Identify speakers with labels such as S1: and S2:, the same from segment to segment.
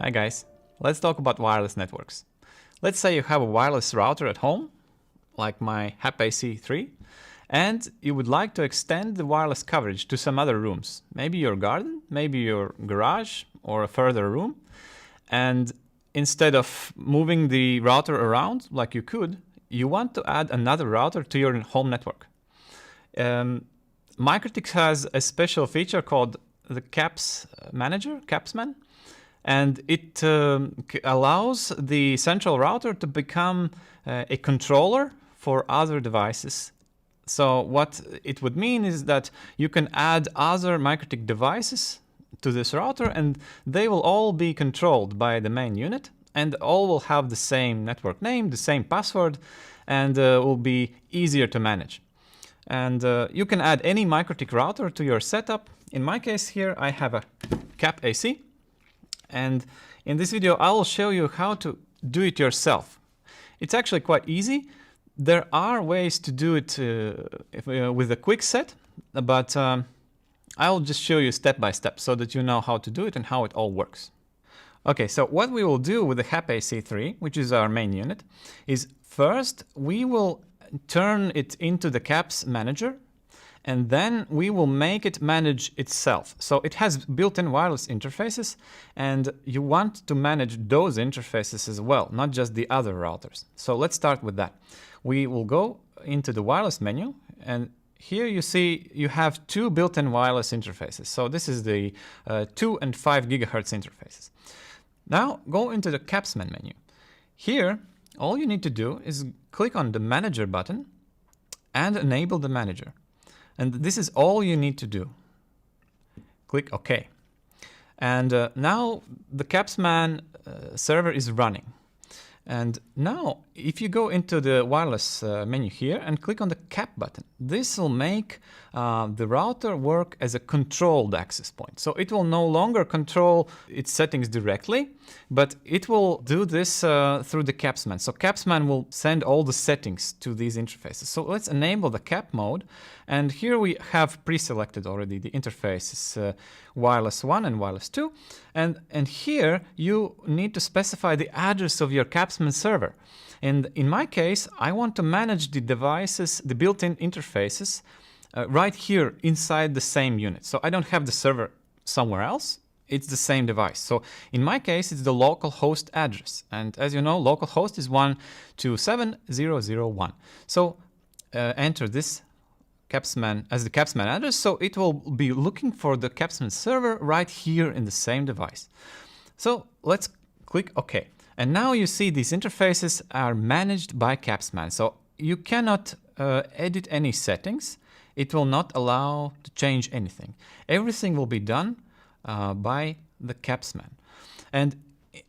S1: Hi guys, let's talk about wireless networks. Let's say you have a wireless router at home, like my HAP-AC3, and you would like to extend the wireless coverage to some other rooms, maybe your garden, maybe your garage, or a further room. And instead of moving the router around like you could, you want to add another router to your home network. MikroTik has a special feature called the CAPS Manager, CAPSman, and it allows the central router to become a controller for other devices. So what it would mean is that you can add other MikroTik devices to this router, and they will all be controlled by the main unit, and all will have the same network name, the same password, and will be easier to manage. And you can add any MikroTik router to your setup. In my case here, I have a CAP-AC, and in this video, I will show you how to do it yourself. It's actually quite easy. There are ways to do it with a quick set, but I'll just show you step by step so that you know how to do it and how it all works. Okay, so what we will do with the HAP-AC3, which is our main unit, is first we will turn it into the CAPS manager, and then we will make it manage itself. So it has built-in wireless interfaces, and you want to manage those interfaces as well, not just the other routers. So let's start with that. We will go into the wireless menu, and here you see you have two built-in wireless interfaces. So this is the 2 and 5 gigahertz interfaces. Now go into the CAPSman menu. Here, all you need to do is click on the Manager button and enable the manager. And this is all you need to do. Click OK. And now the CAPSman server is running. And now, if you go into the wireless menu here and click on the CAP button, this will make the router work as a controlled access point. So it will no longer control its settings directly, but it will do this through the CAPSman. So CAPSman will send all the settings to these interfaces. So let's enable the CAP mode. And here we have pre-selected already the interfaces wireless 1 and wireless 2. And here you need to specify the address of your CAPSman server. And in my case, I want to manage the devices, the built-in interfaces, right here inside the same unit. So I don't have the server somewhere else. It's the same device. So in my case, it's the local host address. And as you know, local host is 127.0.0.1. So enter this CAPSman as the CAPSman address. So it will be looking for the CAPSman server right here in the same device. So let's click OK. And now you see these interfaces are managed by CAPSman. So you cannot edit any settings. It will not allow to change anything. Everything will be done by the CAPSman. And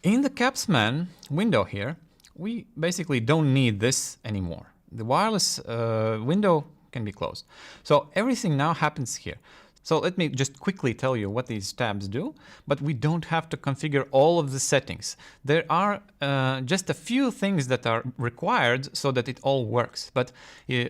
S1: in the CAPSman window here, we basically don't need this anymore. The wireless window can be closed. So everything now happens here. So let me just quickly tell you what these tabs do, but we don't have to configure all of the settings. There are just a few things that are required so that it all works. But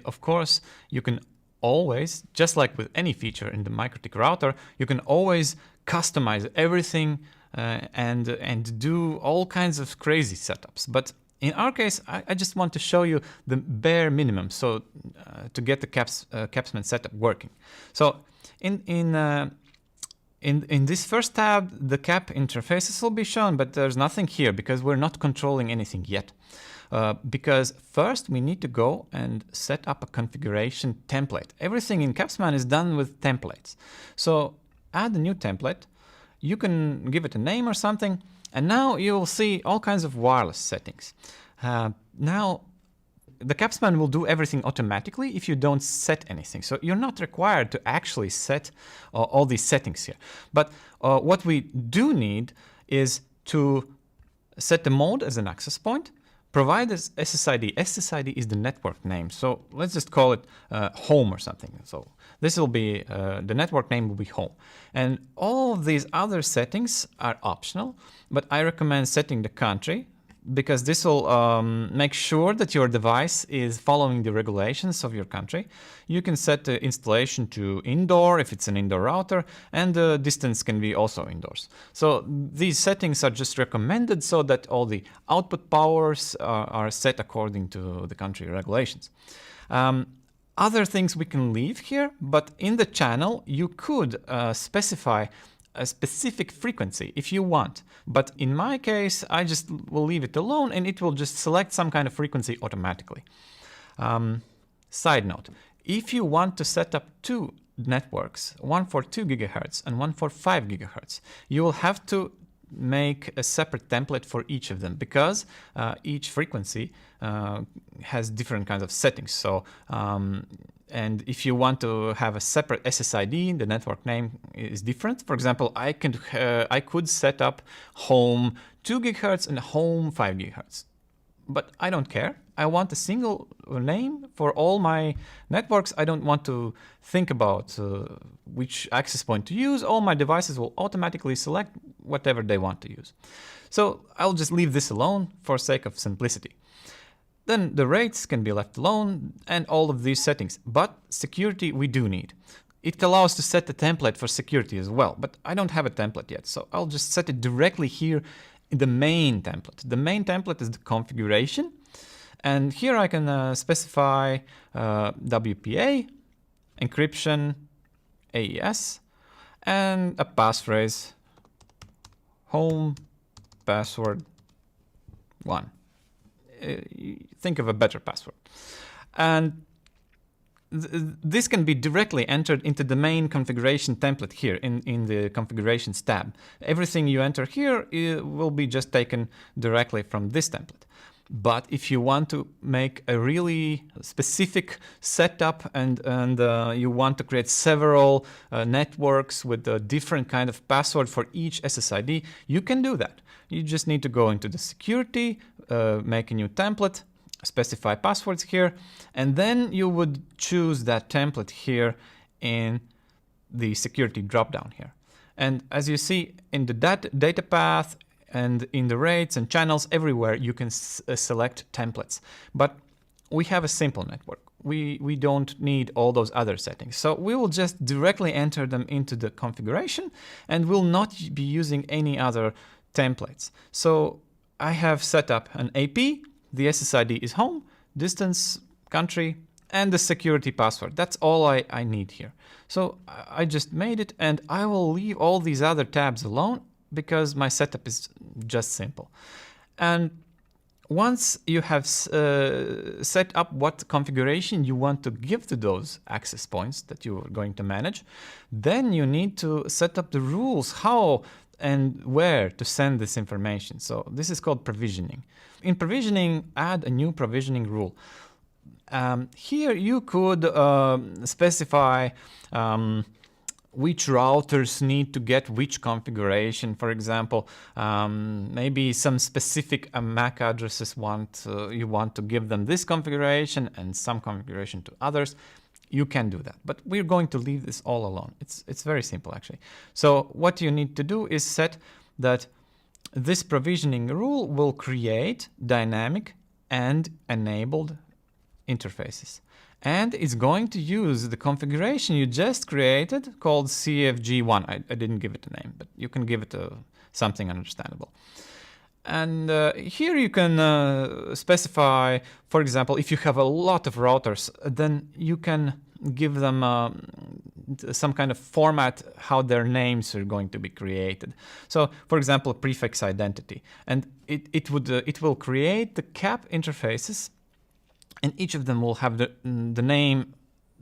S1: of course, you can always, just like with any feature in the MikroTik router, you can always customize everything and do all kinds of crazy setups. But in our case, I just want to show you the bare minimum, so to get the CAPSman setup working. So in this first tab, the CAP interfaces will be shown, but there's nothing here because we're not controlling anything yet. Because first we need to go and set up a configuration template. Everything in CAPSman is done with templates. So add a new template. You can give it a name or something. And now you'll see all kinds of wireless settings. Now, the CAPSman will do everything automatically if you don't set anything. So you're not required to actually set all these settings here. But what we do need is to set the mode as an access point, provide this SSID. SSID is the network name. So let's just call it home or something. So this will be, the network name will be home. And all of these other settings are optional, but I recommend setting the country, because this will make sure that your device is following the regulations of your country. You can set the installation to indoor if it's an indoor router, and the distance can be also indoors. So these settings are just recommended so that all the output powers are set according to the country regulations. Other things we can leave here, but in the channel you could specify a specific frequency if you want. But in my case, I just will leave it alone and it will just select some kind of frequency automatically. Side note, if you want to set up two networks, one for 2 GHz and one for 5 GHz, you will have to make a separate template for each of them, because each frequency has different kinds of settings. So and if you want to have a separate SSID, the network name is different. For example, I could set up home 2 GHz and home 5 GHz. But I don't care. I want a single name for all my networks. I don't want to think about which access point to use. All my devices will automatically select whatever they want to use. So I'll just leave this alone for sake of simplicity. Then the rates can be left alone and all of these settings. But security we do need. It allows to set a template for security as well, but I don't have a template yet. So I'll just set it directly here in the main template. The main template is the configuration. And here I can specify WPA, encryption, AES, and a passphrase, home password 1. Think of a better password. And this can be directly entered into the main configuration template here in the configurations tab. Everything you enter here will be just taken directly from this template. But if you want to make a really specific setup and you want to create several networks with a different kind of password for each SSID, you can do that. You just need to go into the security, make a new template, specify passwords here, and then you would choose that template here in the security dropdown here. And as you see in the data path and in the rates and channels, everywhere you can select templates. But we have a simple network. We don't need all those other settings. So we will just directly enter them into the configuration and will not be using any other templates. So I have set up an AP, the SSID is home, distance, country, and the security password. That's all I need here. So I just made it, and I will leave all these other tabs alone because my setup is just simple. And once you have set up what configuration you want to give to those access points that you are going to manage, then you need to set up the rules how and where to send this information. So this is called provisioning. In provisioning, add a new provisioning rule. Here you could specify which routers need to get which configuration. For example, maybe some specific MAC addresses you want to give them this configuration and some configuration to others. You can do that, but we're going to leave this all alone. It's very simple actually. So what you need to do is set that this provisioning rule will create dynamic and enabled interfaces. And it's going to use the configuration you just created called CFG1. I didn't give it a name, but you can give it something understandable. And here you can specify, for example, if you have a lot of routers, then you can give them some kind of format how their names are going to be created. So, for example, prefix identity, and it will create the CAP interfaces, and each of them will have the name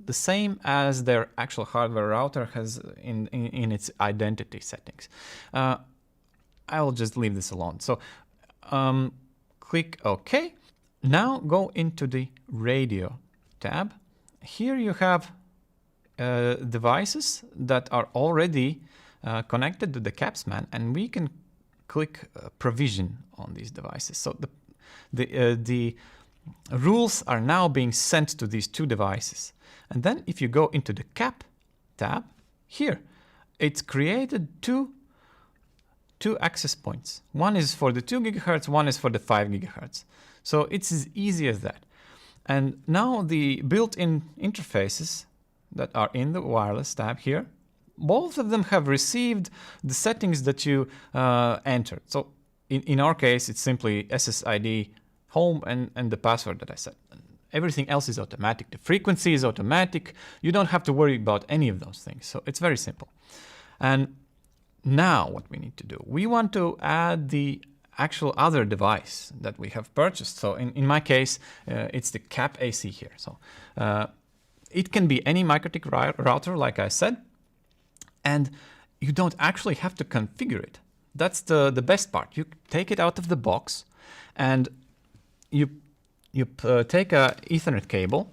S1: the same as their actual hardware router has in its identity settings. I will just leave this alone. So click OK. Now go into the radio tab. Here you have devices that are already connected to the CAPSMAN, and we can click provision on these devices. So the rules are now being sent to these two devices. And then if you go into the CAP tab, here, it's created two two access points. One is for the 2 GHz, one is for the 5 GHz. So it's as easy as that. And now the built-in interfaces that are in the wireless tab here, both of them have received the settings that you entered. So in our case, it's simply SSID home and the password that I set. Everything else is automatic. The frequency is automatic. You don't have to worry about any of those things. So it's very simple. And now what we need to do, we want to add the actual other device that we have purchased. So in my case, it's the CAP AC here. So it can be any MikroTik router, like I said, and you don't actually have to configure it. That's the best part. You take it out of the box and you take a Ethernet cable,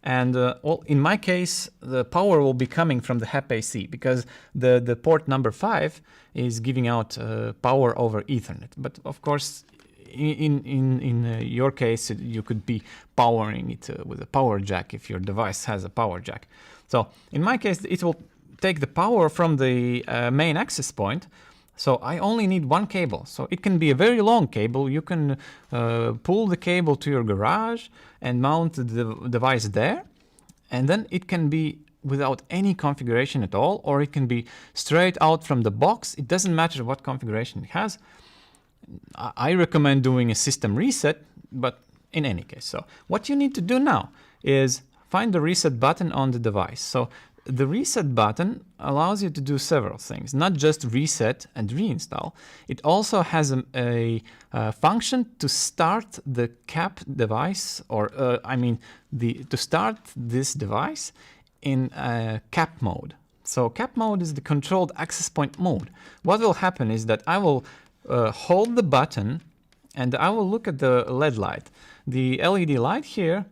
S1: and well, in my case, the power will be coming from the HAP AC because the port number 5 is giving out power over Ethernet. But of course, in your case, you could be powering it with a power jack if your device has a power jack. So in my case, it will take the power from the main access point. So I only need one cable. So it can be a very long cable. You can pull the cable to your garage and mount the device there. And then it can be without any configuration at all, or it can be straight out from the box. It doesn't matter what configuration it has. I recommend doing a system reset, but in any case. So what you need to do now is find the reset button on the device. So the reset button allows you to do several things, not just reset and reinstall. It also has a function to start the CAP device, or to start this device in CAP mode. So CAP mode is the controlled access point mode. What will happen is that I will hold the button and I will look at the LED light. The LED light here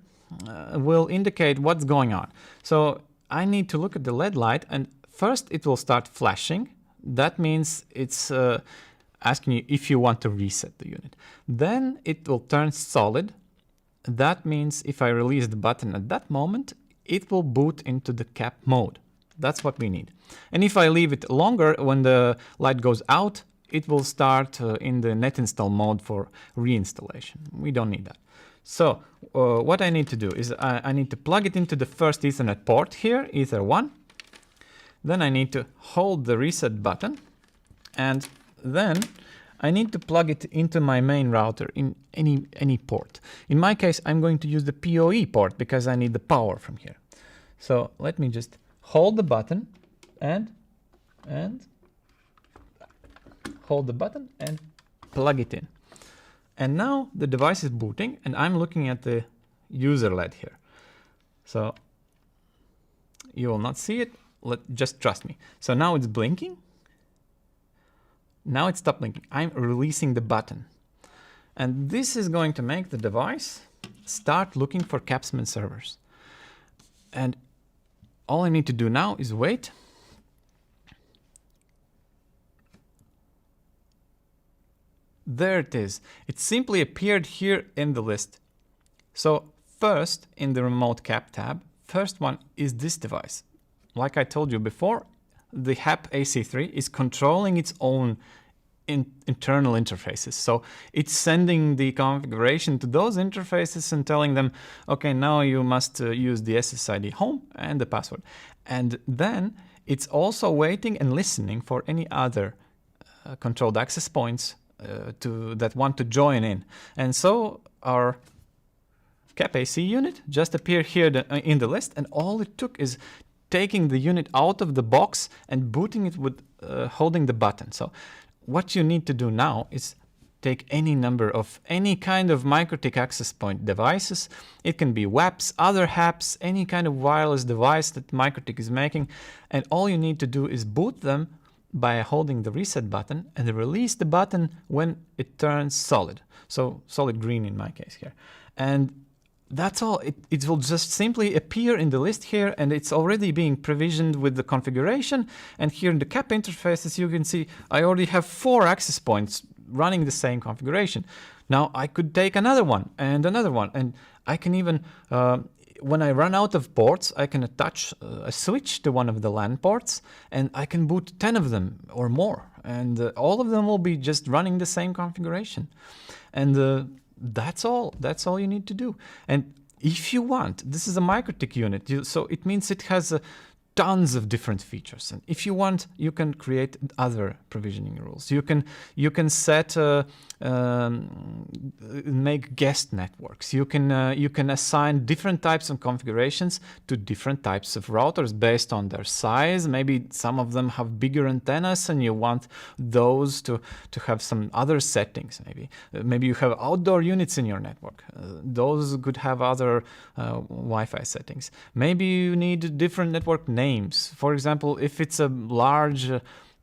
S1: will indicate what's going on. So I need to look at the LED light, and first it will start flashing. That means it's asking you if you want to reset the unit. Then it will turn solid. That means if I release the button at that moment, it will boot into the CAP mode. That's what we need. And if I leave it longer, when the light goes out, it will start in the net install mode for reinstallation. We don't need that. So what I need to do is I need to plug it into the first Ethernet port here, Ether 1. Then I need to hold the reset button, and then I need to plug it into my main router in any port. In my case, I'm going to use the PoE port because I need the power from here. So let me just hold the button and hold the button and plug it in. And now the device is booting, and I'm looking at the user LED here. So you will not see it. Just trust me. So now it's blinking. Now it stopped blinking. I'm releasing the button. And this is going to make the device start looking for Capsman servers. And all I need to do now is wait. There it is. It simply appeared here in the list. So first, in the remote CAP tab, first one is this device. Like I told you before, the HAP AC3 is controlling its own internal interfaces. So it's sending the configuration to those interfaces and telling them, okay, now you must use the SSID home and the password. And then it's also waiting and listening for any other controlled access points that want to join in. And so our CAP AC unit just appeared here in the list, and all it took is taking the unit out of the box and booting it with holding the button. So what you need to do now is take any number of any kind of MikroTik access point devices. It can be WAPs, other HAPs, any kind of wireless device that MikroTik is making, and all you need to do is boot them by holding the reset button and release the button when it turns solid. So solid green in my case here. And that's all. It will just simply appear in the list here, and it's already being provisioned with the configuration. And here in the CAP interfaces, you can see I already have 4 access points running the same configuration. Now I could take another one, and I can even when I run out of ports, I can attach a switch to one of the LAN ports, and I can boot 10 of them or more and all of them will be just running the same configuration. And that's all you need to do. And if you want, this is a MikroTik unit, so it means it has tons of different features. And if you want, you can create other provisioning rules. You can set make guest networks. You can assign different types of configurations to different types of routers based on their size. Maybe some of them have bigger antennas, and you want those to have some other settings. Maybe you have outdoor units in your network. Those could have other Wi-Fi settings. Maybe you need different network names. For example, if it's a large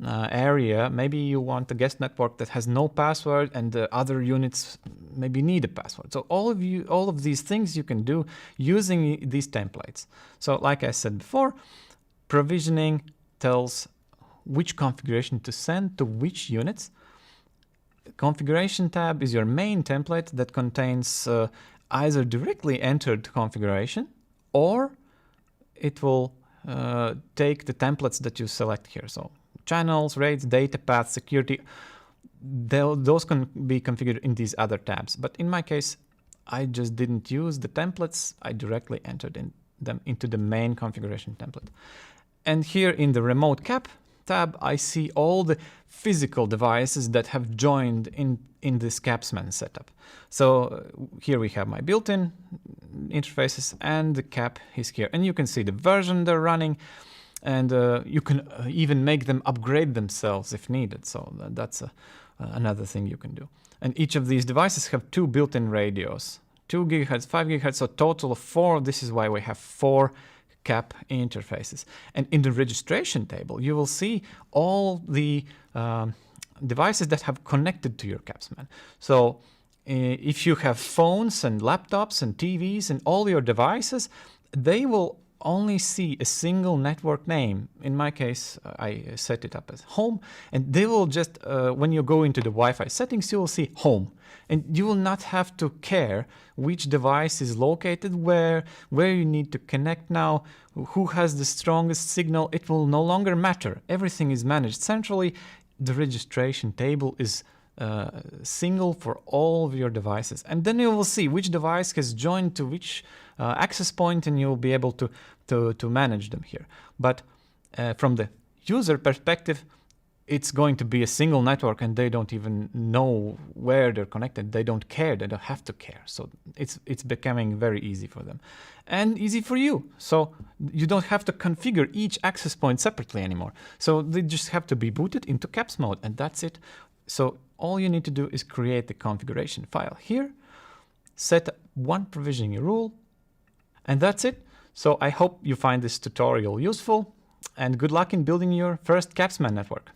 S1: area, maybe you want a guest network that has no password, and the other units maybe need a password. So all of these things you can do using these templates. So like I said before, provisioning tells which configuration to send to which units. Configuration tab is your main template that contains either directly entered configuration, or it will take the templates that you select here. So channels, rates, data path, security, those can be configured in these other tabs. But in my case, I just didn't use the templates. I directly entered them into the main configuration template. And here in the remote cap tab, I see all the physical devices that have joined in this CAPSMAN setup. So here we have my built-in interfaces, and the cap is here. And you can see the version they're running, and you can even make them upgrade themselves if needed. So that's another thing you can do. And each of these devices have 2 built-in radios, 2 GHz, 5 GHz, so total of 4. This is why we have 4 cap interfaces. And in the registration table, you will see all the devices that have connected to your CAPSMAN. So if you have phones and laptops and TVs and all your devices, they will only see a single network name. In my case, I set it up as home, and they will just, when you go into the Wi-Fi settings, you will see home. And you will not have to care which device is located where you need to connect now, who has the strongest signal. It will no longer matter. Everything is managed centrally. The registration table is single for all of your devices. And then you will see which device has joined to which access point, and you'll be able to manage them here. But from the user perspective, it's going to be a single network, and they don't even know where they're connected. They don't care. They don't have to care. So it's becoming very easy for them, and easy for you. So you don't have to configure each access point separately anymore. So they just have to be booted into CAPS mode, and that's it. So all you need to do is create the configuration file here, set one provisioning rule, and that's it. So I hope you find this tutorial useful, and good luck in building your first CAPSMAN network.